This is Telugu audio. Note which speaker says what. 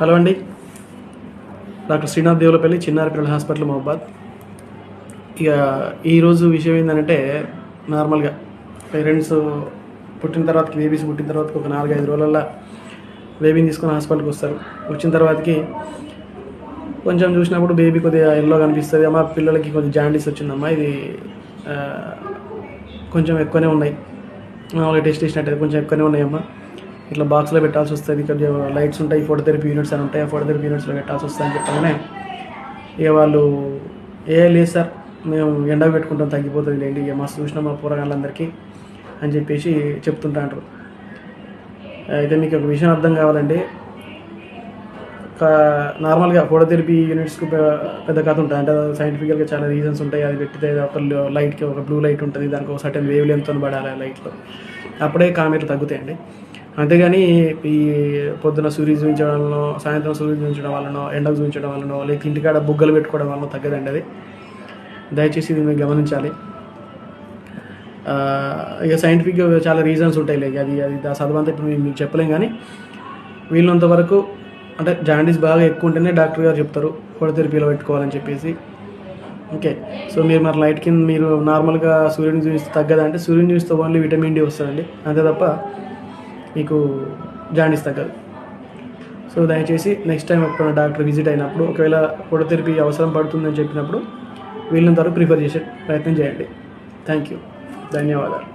Speaker 1: హలో అండి, డాక్టర్ శ్రీనాథ్ దేవులపల్లి చిన్నారి పిల్లల హాస్పిటల్ మహబాద్. ఇక ఈరోజు విషయం ఏంటంటే, నార్మల్గా పేరెంట్స్ పుట్టిన తర్వాత బేబీస్ పుట్టిన తర్వాత ఒక 4-5 రోజులలో బేబీని తీసుకొని హాస్పిటల్కి వస్తారు. వచ్చిన తర్వాతకి కొంచెం చూసినప్పుడు బేబీ కొద్దిగా ఎల్లో కనిపిస్తుంది. అమ్మ పిల్లలకి కొంచెం జాండీస్ వచ్చిందమ్మా, ఇది కొంచెం ఎక్కువనే ఉన్నాయి, మామూలుగా టెస్ట్ చేసినట్టయితే కొంచెం ఎక్కువనే ఉన్నాయమ్మా, ఇట్లా బాక్స్లో పెట్టాల్సి వస్తుంది, ఇక్కడ లైట్స్ ఉంటాయి, ఫోటోథెరపీ యూనిట్స్ అని ఉంటాయి, ఆ ఫోటోథెరపీ యూనిట్స్లో పెట్టాల్సి వస్తుంది అని చెప్పగానే ఇక వాళ్ళు లేదు సార్ మేము ఎండకు పెట్టుకుంటాం తగ్గిపోతుంది లేండి, ఇక మస్తు చూసినాం మా పోరగాళ్ళందరికీ అని చెప్పేసి చెప్తుంటారు. అయితే మీకు ఒక విషయం అర్థం కావాలండి, నార్మల్గా ఫోటోథెరపీ యూనిట్స్కి పెద్ద కథ ఉంటుంది. అంటే సైంటిఫికల్గా చాలా రీజన్స్ ఉంటాయి. అది పెట్టితే ఒక లైట్కి ఒక బ్లూ లైట్ ఉంటుంది, దానికి ఒక సర్టెన్ వేవ్ లెంగ్త్తో పడాలి లైట్లో, అప్పుడే కామెర్లు తగ్గుతాయండి. అంతేగాని ఈ పొద్దున సూర్యుడు చూపించడం వలనో, సాయంత్రం సూర్యుడు చూపించడం వలనో, ఎండకు చూపించడం వలనో, లేక ఇంటికాడ బుగ్గలు పెట్టుకోవడం వలన తగ్గదండి. అది దయచేసి ఇది మీరు గమనించాలి. ఇక సైంటిఫిక్గా చాలా రీజన్స్ ఉంటాయి. లేక అది చదవంతా ఇప్పుడు మీకు చెప్పలేం, కానీ వీళ్ళంత వరకు అంటే జాండీస్ బాగా ఎక్కువ ఉంటేనే డాక్టర్ గారు చెప్తారు ఫోటోథెరపీలో పెట్టుకోవాలని చెప్పేసి. ఓకే, సో మీరు మరి లైట్ కింద మీరు నార్మల్గా సూర్యుని చూపిస్తే తగ్గదంటే సూర్యుని చూస్తే ఓన్లీ విటమిన్ డి వస్తుందండి, అంతే తప్ప మీకు జాండీస్ తగ్గదు. సో దయచేసి నెక్స్ట్ టైం ఎప్పుడైనా డాక్టర్ విజిట్ అయినప్పుడు ఒకవేళ ఫోటోథెరపీ అవసరం పడుతుందని చెప్పినప్పుడు వీళ్ళంత వరకు ప్రిఫర్ చేసే ప్రయత్నం చేయండి. థ్యాంక్ యూ, ధన్యవాదాలు.